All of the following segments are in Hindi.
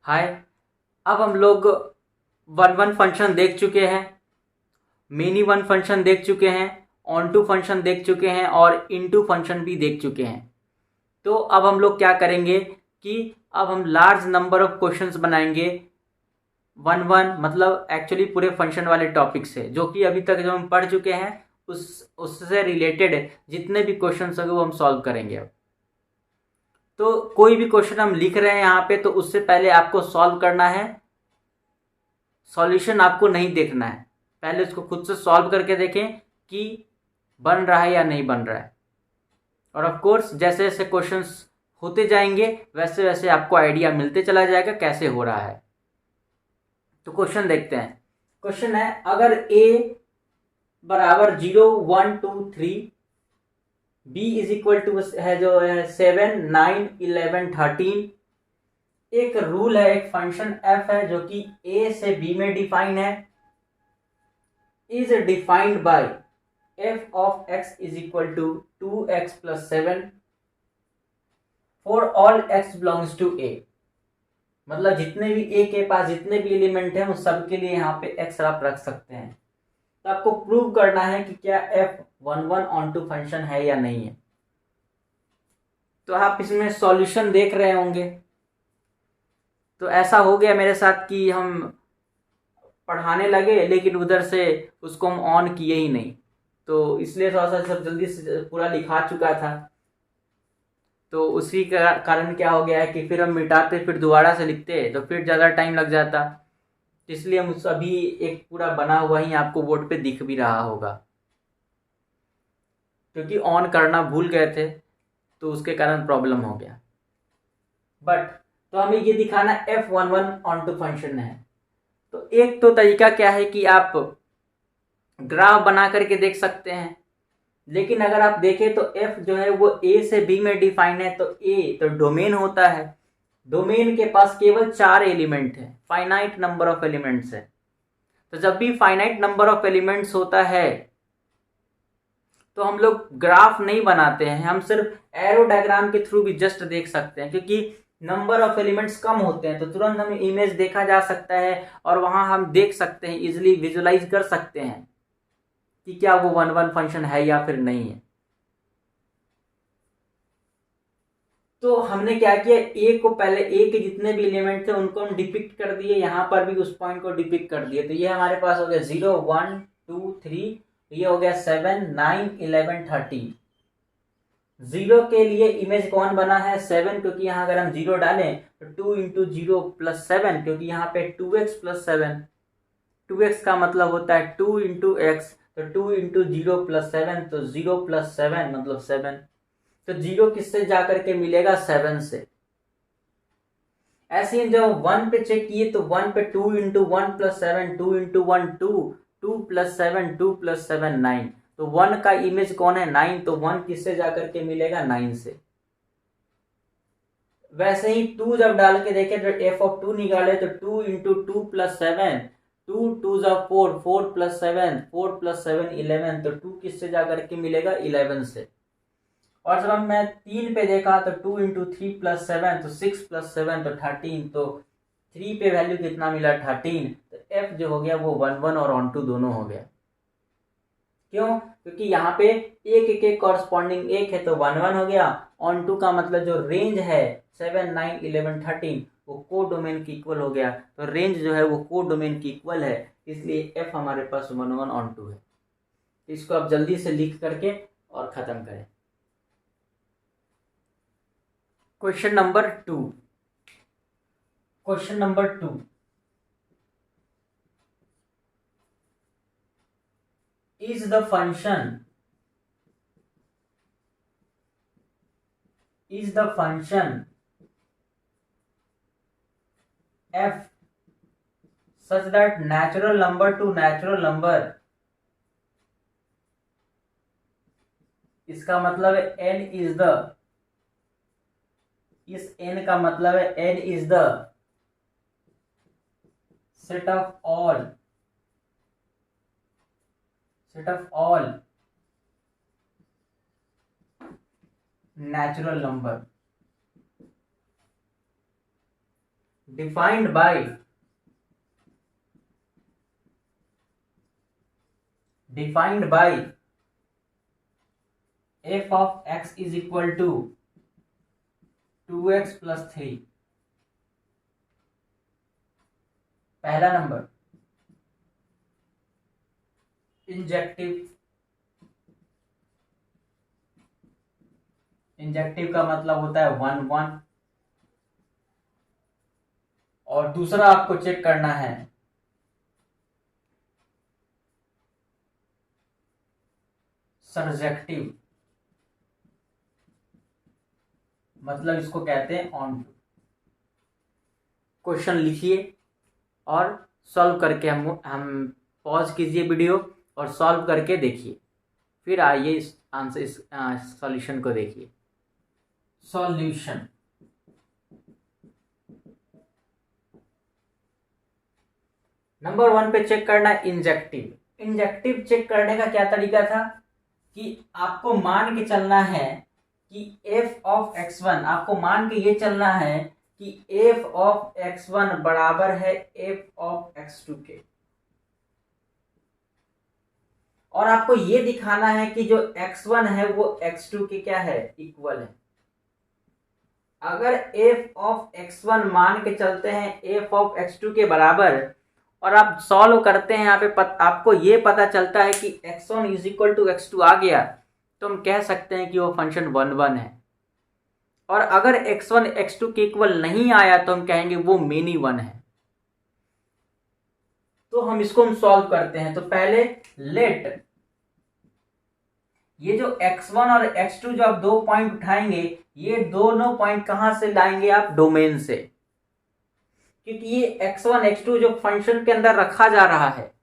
हाय। अब हम लोग वन वन फंक्शन देख चुके हैं, मेनी वन फंक्शन देख चुके हैं, ऑन टू फंक्शन देख चुके हैं और इनटू फंक्शन भी देख चुके हैं। तो अब हम लोग क्या करेंगे कि अब हम लार्ज नंबर ऑफ क्वेश्चंस बनाएंगे वन वन, मतलब एक्चुअली पूरे फंक्शन वाले टॉपिक से, जो कि अभी तक जो हम पढ़ चुके हैं उससे रिलेटेड जितने भी क्वेश्चंस होंगे वो हम सॉल्व करेंगे। अब तो कोई भी क्वेश्चन हम लिख रहे हैं यहाँ पे, तो उससे पहले आपको सॉल्व करना है। सॉल्यूशन आपको नहीं देखना है, पहले उसको खुद से सॉल्व करके देखें कि बन रहा है या नहीं बन रहा है। और ऑफ कोर्स जैसे जैसे क्वेश्चंस होते जाएंगे वैसे वैसे आपको आइडिया मिलते चला जाएगा कैसे हो रहा है। तो क्वेश्चन देखते हैं। क्वेश्चन है, अगर a बराबर 0 1 2 3, b इज इक्वल टू है जो है 7 9 11 13। एक रूल है, एक फंक्शन f है जो कि a से b में डिफाइन है, is defined by f of x is equal to 2x plus 7 for all x belongs to a। मतलब जितने भी a के पास जितने भी एलिमेंट हैं उन सब के लिए यहाँ पे x आप रख सकते हैं। तो आपको प्रूव करना है कि क्या f one one onto function है या नहीं है। तो आप इसमें सॉल्यूशन देख रहे होंगे। तो ऐसा हो गया मेरे साथ कि हम पढ़ाने लगे लेकिन उधर से उसको हम ऑन किए ही नहीं, तो इसलिए थोड़ा सा सब जल्दी से पूरा लिखा चुका था। तो उसी का कारण क्या हो गया है कि फिर हम मिटाते फिर दोबारा से लिखते तो फिर ज़्यादा टाइम लग जाता। इसलिए हम अभी एक पूरा बना हुआ ही आपको बोर्ड पे दिख भी रहा होगा, क्योंकि ऑन करना भूल गए थे तो उसके कारण प्रॉब्लम हो गया। बट तो हमें ये दिखाना f one one onto function है। तो एक तो तरीका क्या है कि आप ग्राफ बना करके देख सकते हैं, लेकिन अगर आप देखें तो f जो है वो a से b में डिफाइन है। तो a तो डोमेन होता है, डोमेन के पास केवल 4 एलिमेंट है, फाइनाइट नंबर ऑफ एलिमेंट्स है। तो जब भी फाइनाइट नंबर ऑफ एलिमेंट्स होता है तो हम लोग ग्राफ नहीं बनाते हैं, हम सिर्फ एरो डायग्राम के थ्रू भी जस्ट देख सकते हैं, क्योंकि नंबर ऑफ एलिमेंट्स कम होते हैं तो तुरंत हमें इमेज देखा जा सकता है और वहां हम देख सकते हैं, इजिली विजुलाइज कर सकते हैं कि क्या वो वन वन फंक्शन है या फिर नहीं है। तो हमने क्या किया, ए को पहले ए के जितने भी एलिमेंट थे उनको हम डिपिक्ट कर दिए, यहां पर भी उस पॉइंट को डिपिक्ट कर दिए। तो ये हमारे पास हो गया 0 1 2 3, ये हो गया 7 9 11 13। जीरो के लिए इमेज कौन बना है 7, क्योंकि यहाँ अगर हम जीरो डालें तो 2 इंटू जीरो प्लस 7, क्योंकि यहाँ पे 2x प्लस 7, 2x का मतलब होता है 2 इंटू एक्स, तो 2 इंटू जीरो प्लस 7, तो 0 प्लस 7 मतलब 7। तो जीरो किससे जाकर के मिलेगा 7 से। ऐसे ही जब 1 पे चेक किए तो 1 पे 2 into 1 plus 7, 2 into 1 2, 2 plus 7, 2 plus 7 9। तो 1 का इमेज कौन है 9, तो 1 किससे जाकर के मिलेगा 9 से। वैसे ही 2 जब डाल के देखे तो एफ ऑफ 2 निकाले तो 2 इंटू 2 प्लस 7, 2 2 जा 4, 4 प्लस 7, 4 प्लस 7 11, तो 2 किससे जाकर के मिलेगा 11 से। और जब मैं 3 पे देखा तो 2 इंटू 3 प्लस 7, तो 6 प्लस 7 तो 13, तो 3 पे वैल्यू कितना मिला 13। तो एफ जो हो गया वो 1 1 और ऑन टू दोनों हो गया। क्यों, क्योंकि यहाँ पे एक के कॉरस्पॉन्डिंग एक है तो 1 1 हो गया। ऑन टू का मतलब जो रेंज है 7 9 11 13 वो को डोमेन की इक्वल हो गया, तो रेंज जो है वो को डोमेन की इक्वल है, इसलिए एफ हमारे पास 1 1 ऑन टू है। इसको आप जल्दी से लिख करके और खत्म करें। Question number 2। Question number 2, is the function f such that natural number to natural number, इसका मतलब है n इज द, इस n का मतलब है n is the set of all natural number. Defined by f of x is equal to 2x plus 3। पहला नंबर इंजेक्टिव का मतलब होता है 1 1, और दूसरा आपको चेक करना है सरजेक्टिव, मतलब इसको कहते हैं ऑन टू। क्वेश्चन लिखिए और सॉल्व करके हम पॉज कीजिए वीडियो और सॉल्व करके देखिए, फिर आइए इस आंसर इस सॉल्यूशन को देखिए। सॉल्यूशन नंबर 1 पे चेक करना है इंजेक्टिव चेक करने का क्या तरीका था कि आपको मान के चलना है कि f ऑफ x1, आपको मान के ये चलना है कि f ऑफ x1 बराबर है f ऑफ x2 के, और आपको ये दिखाना है कि जो x1 है वो x2 के क्या है, इक्वल है। अगर f ऑफ x1 मान के चलते हैं f ऑफ x2 के बराबर, और आप सॉल्व करते हैं यहाँ पे आपको ये पता चलता है कि x1 is equal to x2 आ गया, तो हम कह सकते हैं कि वो फंक्शन 1 1 है। और अगर x1 x2 के इक्वल नहीं आया तो हम कहेंगे वो मेनी 1 है। तो हम इसको सॉल्व करते हैं। तो पहले लेट ये जो x1 और x2 जो आप 2 पॉइंट उठाएंगे, ये दोनों पॉइंट कहां से लाएंगे आप, डोमेन से, क्योंकि ये x1 x2 जो फंक्शन के अंदर रखा जा रहा है,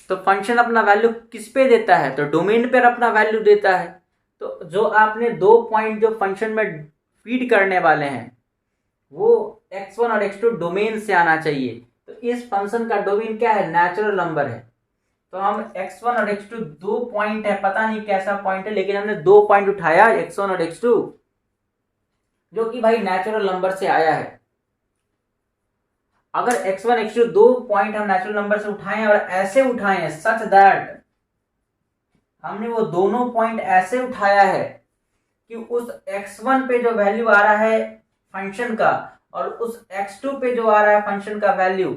तो फंक्शन अपना वैल्यू किस पे देता है, तो डोमेन पर अपना वैल्यू देता है। तो जो आपने 2 पॉइंट जो फंक्शन में फीड करने वाले हैं वो x1 और x2 डोमेन से आना चाहिए। तो इस फंक्शन का डोमेन क्या है, नेचुरल नंबर है। तो हम x1 और x2 2 पॉइंट है, पता नहीं कैसा पॉइंट है, लेकिन हमने 2 पॉइंट उठाया x1 और x2, जो कि भाई नेचुरल नंबर से आया है। अगर x1 x2 2 पॉइंट हम नेचुरल नंबर से उठाएं और ऐसे उठाएं सच दैट हमने वो दोनों पॉइंट ऐसे उठाया है कि उस x1 पे जो वैल्यू आ रहा है फंक्शन का और उस x2 पे जो आ रहा है फंक्शन का वैल्यू,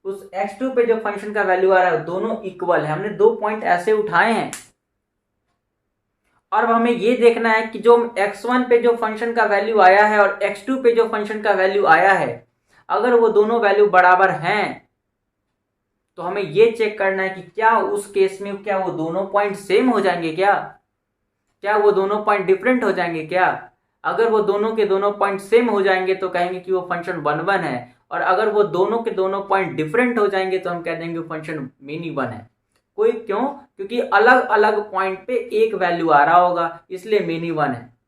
उस x2 पे जो फंक्शन का वैल्यू आ रहा है दोनों इक्वल है। हमने 2 पॉइंट ऐसे उठाए हैं, और अब हमें ये देखना है कि जो x1 पे जो फंक्शन का वैल्यू आया है और x2 पे जो फंक्शन का वैल्यू आया है, अगर वो दोनों वैल्यू बराबर हैं तो हमें ये चेक करना है कि क्या उस केस में क्या वो दोनों पॉइंट सेम हो जाएंगे, क्या वो दोनों पॉइंट डिफरेंट हो जाएंगे क्या। अगर वो दोनों के दोनों पॉइंट सेम हो जाएंगे तो कहेंगे कि वो फंक्शन 1 1 है, और अगर वो दोनों के दोनों पॉइंट डिफरेंट हो जाएंगे तो हम कह देंगे फंक्शन मेनी 1 है। क्यों, क्योंकि अलग अलग पॉइंट पे एक वैल्यू आ रहा होगा, इसलिए मेनी 1 है।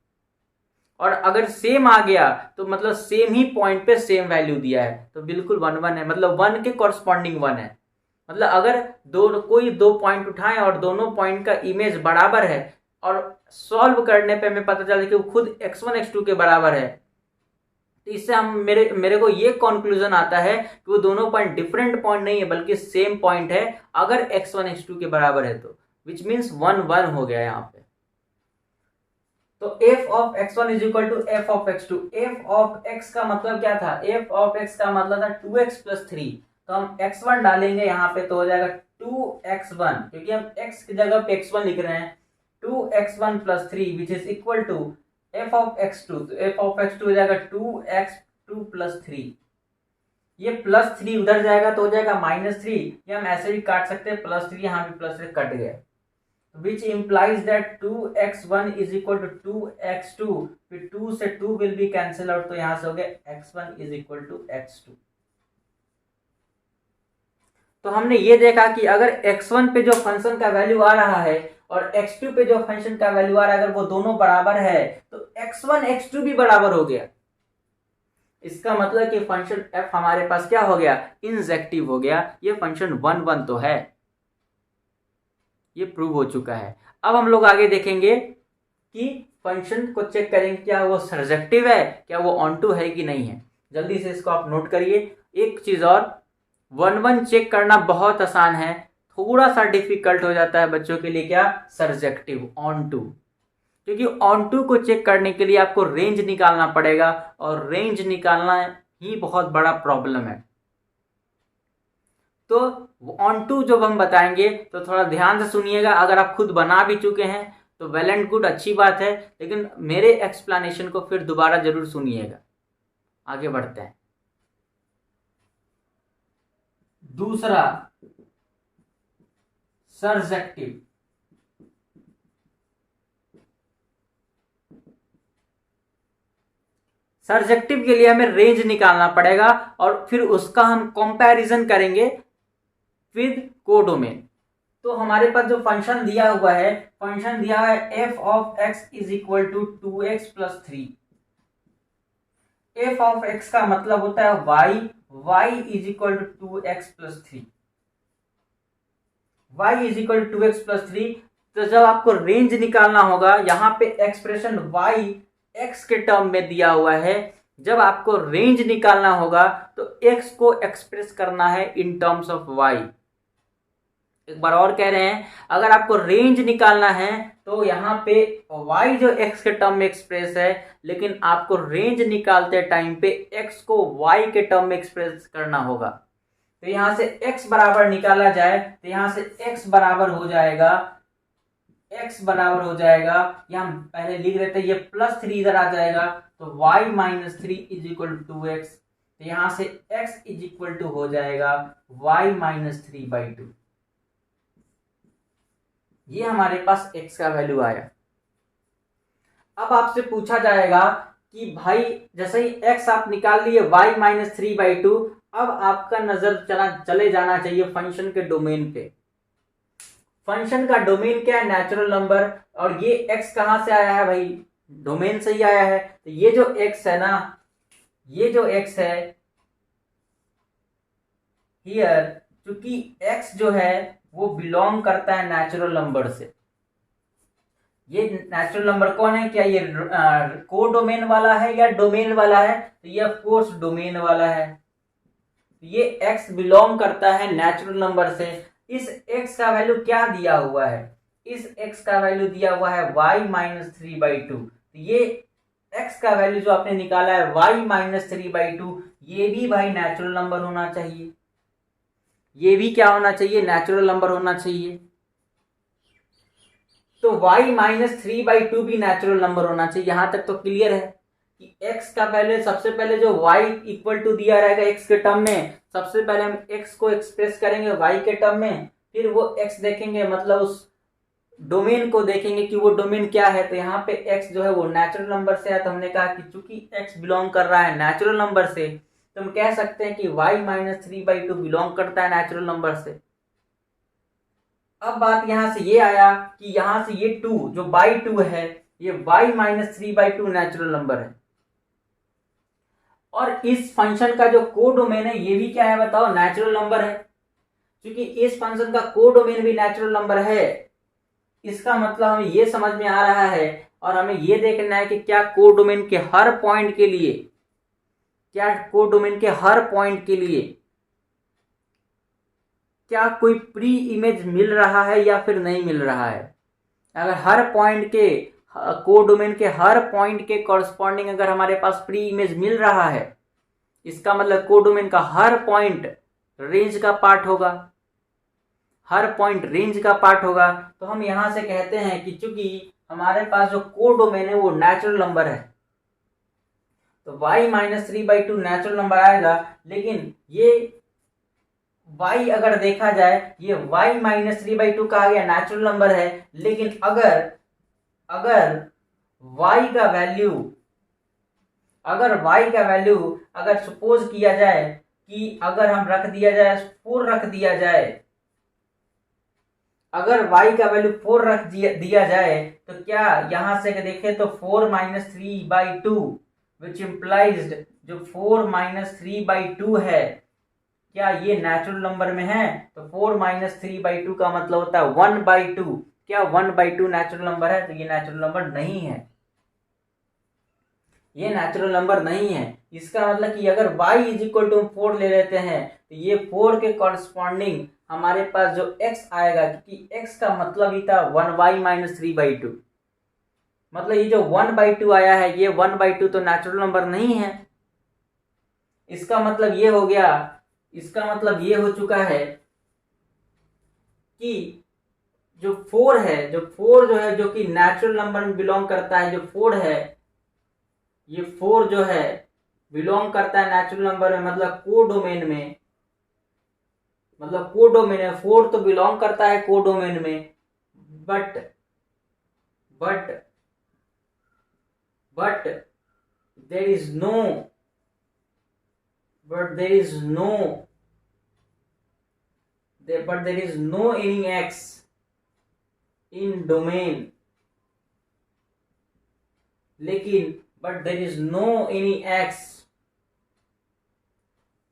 और अगर सेम आ गया तो मतलब सेम ही पॉइंट पे सेम वैल्यू दिया है, तो बिल्कुल 1 1 है, मतलब 1 के कॉरस्पॉन्डिंग 1 है। मतलब अगर कोई 2 पॉइंट उठाएं और दोनों पॉइंट का इमेज बराबर है और सॉल्व करने पे हमें पता चला कि वो खुद x1 x2 के बराबर है, तो इससे हम मेरे को ये कंक्लूजन आता है कि वो दोनों पॉइंट डिफरेंट पॉइंट नहीं है बल्कि सेम पॉइंट है अगर x1 x2 के बराबर है, तो विच मीन्स 1 1 हो गया यहाँ पे। तो f of x1 is equal to f of x2। f of x का मतलब क्या था, f ऑफ x का मतलब था 2x प्लस 3। तो हम x1 डालेंगे यहाँ पे तो हो जाएगा 2x1, क्योंकि हम x की जगह पे x1 लिख रहे हैं, 2x1 plus 3 which is equal to f of x2। तो f ऑफ x2 हो जाएगा 2x2 प्लस 3। ये प्लस 3 उधर जाएगा तो हो जाएगा -3, ये हम ऐसे भी काट सकते हैं, प्लस 3 यहाँ भी प्लस 3 कट गया, which implies that 2x1 is equal to 2x2, फिर 2 से 2 will be cancel out, तो यहां से हो गया x1 is equal to x2। तो हमने ये देखा कि अगर x1 पे जो फंक्शन का वैल्यू आ रहा है और x2 पे जो फंक्शन का वैल्यू आ रहा है, अगर वो दोनों बराबर है तो x1 x2 भी बराबर हो गया। इसका मतलब कि फंक्शन f हमारे पास क्या हो गया, इंजेक्टिव हो गया। ये फंक्शन 1 1 तो है, ये प्रूव हो चुका है। अब हम लोग आगे देखेंगे कि फंक्शन को चेक करेंगे क्या वो सर्जेक्टिव है, क्या वो ऑन टू है कि नहीं है। जल्दी से इसको आप नोट करिए। एक चीज़ और, 1-1 चेक करना बहुत आसान है, थोड़ा सा डिफिकल्ट हो जाता है बच्चों के लिए क्या, सर्जेक्टिव, ऑन टू। क्योंकि ऑन टू को चेक करने के लिए आपको रेंज निकालना पड़ेगा और रेंज निकालना ही बहुत बड़ा प्रॉब्लम है। तो ऑन टू जब हम बताएंगे तो थोड़ा ध्यान से सुनिएगा। अगर आप खुद बना भी चुके हैं तो वेल एंड गुड, अच्छी बात है, लेकिन मेरे एक्सप्लेनेशन को फिर दोबारा जरूर सुनिएगा। आगे बढ़ते हैं। दूसरा, सर्जेक्टिव। सर्जेक्टिव के लिए हमें रेंज निकालना पड़ेगा और फिर उसका हम कंपैरिजन करेंगे विद कोडोमेन। तो हमारे पास जो फंक्शन दिया हुआ है, फंक्शन दिया है f of x is equal to 2x plus 3। f of x का मतलब होता है y is equal to 2x plus 3। y is equal to 2x plus 3। तो जब आपको रेंज निकालना होगा, यहाँ पे एक्सप्रेशन y x के टर्म में दिया हुआ है, जब आपको रेंज निकालना होगा तो x को एक्सप्रेस करना है इन टर्म्स ऑफ y। एक बार और कह रहे हैं, अगर आपको रेंज निकालना है तो यहाँ पे y जो x के टर्म में एक्सप्रेस है, लेकिन आपको रेंज निकालते टाइम पे x को y के टर्म में एक्सप्रेस करना होगा। तो यहाँ से x बराबर निकाला जाए तो यहाँ से x बराबर हो जाएगा, यहाँ हम पहले लिख रहे थे, ये प्लस 3 इधर आ जाएगा तो y minus 3 is equal to 2x। तो यहाँ से x इज इक्वल टू हो जाएगा y माइनस 3/2। ये हमारे पास x का वैल्यू आया। अब आपसे पूछा जाएगा कि भाई जैसे ही x आप निकाल लिए y माइनस 3/2, अब आपका नजर चले जाना चाहिए फंक्शन के डोमेन पे। फंक्शन का डोमेन क्या है, नेचुरल नंबर। और ये x कहां से आया है भाई, डोमेन से ही आया है। तो ये जो x है ना, ये जो x है हियर, क्योंकि x जो है वो बिलोंग करता है नेचुरल नंबर से। ये नेचुरल नंबर कौन है, क्या ये को डोमेन वाला है या डोमेन वाला है, तो ये ऑफ कोर्स डोमेन वाला है। ये x बिलोंग करता है नेचुरल नंबर से। इस x का वैल्यू क्या दिया हुआ है, इस x का वैल्यू दिया हुआ है y माइनस 3/2। ये x का वैल्यू जो आपने निकाला है y माइनस 3/2, ये भी भाई नेचुरल नंबर होना चाहिए। ये भी क्या होना चाहिए, नेचुरल नंबर होना चाहिए। तो y माइनस 3/2 भी नेचुरल नंबर होना चाहिए। यहां तक तो क्लियर है कि x का पहले, सबसे पहले जो y इक्वल टू दिया रहेगा x के टर्म में, सबसे पहले हम x को एक्सप्रेस करेंगे y के टर्म में, फिर वो x देखेंगे, मतलब उस डोमेन को देखेंगे कि वो डोमेन क्या है। तो यहाँ पे x जो है वो नेचुरल नंबर से है। तो हमने कहा कि चूंकि x बिलोंग कर रहा है नेचुरल नंबर से, तो हम कह सकते हैं कि y माइनस 3/2 बिलोंग करता है नेचुरल नंबर से। अब बात यहां से ये आया कि यहां से ये 2 जो बाई 2 है, ये y माइनस 3/2 नेचुरल नंबर है। और इस फंक्शन का जो को डोमेन है ये भी क्या है बताओ, नेचुरल नंबर है। क्योंकि इस फंक्शन का को डोमेन भी नेचुरल नंबर है, इसका मतलब हमें ये समझ में आ रहा है। और हमें ये देखना है कि क्या को डोमेन के हर पॉइंट के लिए, क्या को डोमेन के हर पॉइंट के लिए क्या कोई प्री इमेज मिल रहा है या फिर नहीं मिल रहा है। अगर हर पॉइंट के, को डोमेन के हर पॉइंट के कॉरस्पॉन्डिंग अगर हमारे पास प्री इमेज मिल रहा है, इसका मतलब को डोमेन का हर पॉइंट रेंज का पार्ट होगा, हर पॉइंट रेंज का पार्ट होगा। तो हम यहां से कहते हैं कि चूंकि हमारे पास जो को डोमेन है वो नेचुरल नंबर है, तो y माइनस 3/2 नेचुरल नंबर आएगा। लेकिन ये y अगर देखा जाए, ये y माइनस 3/2 कहा गया नेचुरल नंबर है। लेकिन अगर y का वैल्यू, अगर सपोज किया जाए कि अगर हम रख दिया जाए 4 रख दिया जाए, अगर y का वैल्यू 4 रख दिया जाए, तो क्या यहां से देखें तो 4 माइनस 3/2 विच इम्प्लाइज जो 4 माइनस 3/2 है, क्या ये नेचुरल नंबर में है। तो 4 माइनस 3/2 का मतलब होता है 1/2। क्या 1/2 नेचुरल नंबर है, तो ये नेचुरल नंबर नहीं है। ये नेचुरल नंबर नहीं है। इसका मतलब कि अगर y इज इक्वल टू 4 ले लेते हैं तो ये 4 के कॉरस्पॉन्डिंग हमारे पास जो x आएगा, क्योंकि x का मतलब ही था 1y माइनस 3/2, मतलब ये जो 1/2 आया है ये 1/2 तो नेचुरल नंबर नहीं है। इसका मतलब ये हो गया, इसका मतलब ये हो चुका है कि जो 4 है, जो 4 जो है, जो कि नेचुरल नंबर में बिलोंग करता है, जो 4 है, ये 4 जो है बिलोंग करता है नेचुरल नंबर में, मतलब कोडोमेन में, मतलब कोडोमेन है। 4 तो बिलोंग करता है कोडोमेन में, but there is no any x in domain, लेकिन but there is no any x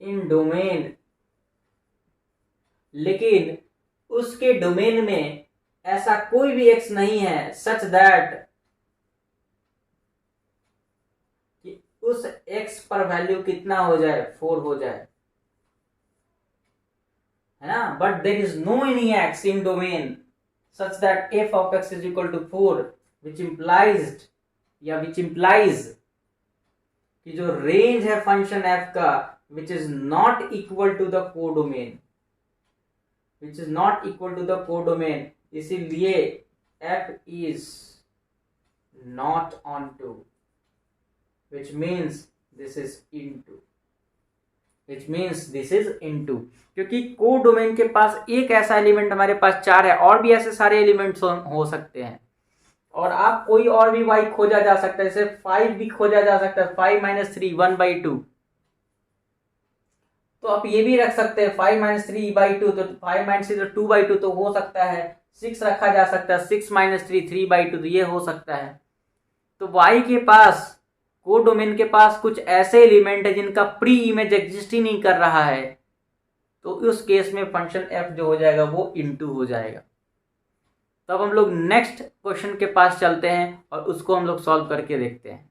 in domain, लेकिन उसके डोमेन में ऐसा कोई भी x नहीं है सच दैट कि उस x पर वैल्यू कितना हो जाए, 4 हो जाए, है ना। But there is no any x in domain such that f of x is equal to 4, which implies कि जो रेंज है फंक्शन f का which is not equal to the codomain, इसीलिए f is not on 2, which means this is into, क्योंकि कोडोमेन के पास एक ऐसा एलिमेंट हमारे पास 4 है, और भी ऐसे सारे एलिमेंट्स हो सकते हैं, और आप कोई और भी y खोजा जा सकता है, जैसे 5 भी खोजा जा सकता है, 5 माइनस 3 1/2, तो आप ये भी रख सकते हैं 5 माइनस 3/2, तो 5 माइनस 3 तो 2/2 तो हो सकता है। 6 रखा जा सकता है, 6 माइनस 3 3/2 तो ये हो सकता है। तो y के पास, कोडोमेन के पास कुछ ऐसे एलिमेंट है जिनका प्री इमेज एग्जिस्ट ही नहीं कर रहा है, तो उस केस में फंक्शन f जो हो जाएगा वो इनटू हो जाएगा। तो अब हम लोग नेक्स्ट क्वेश्चन के पास चलते हैं और उसको हम लोग सॉल्व करके देखते हैं।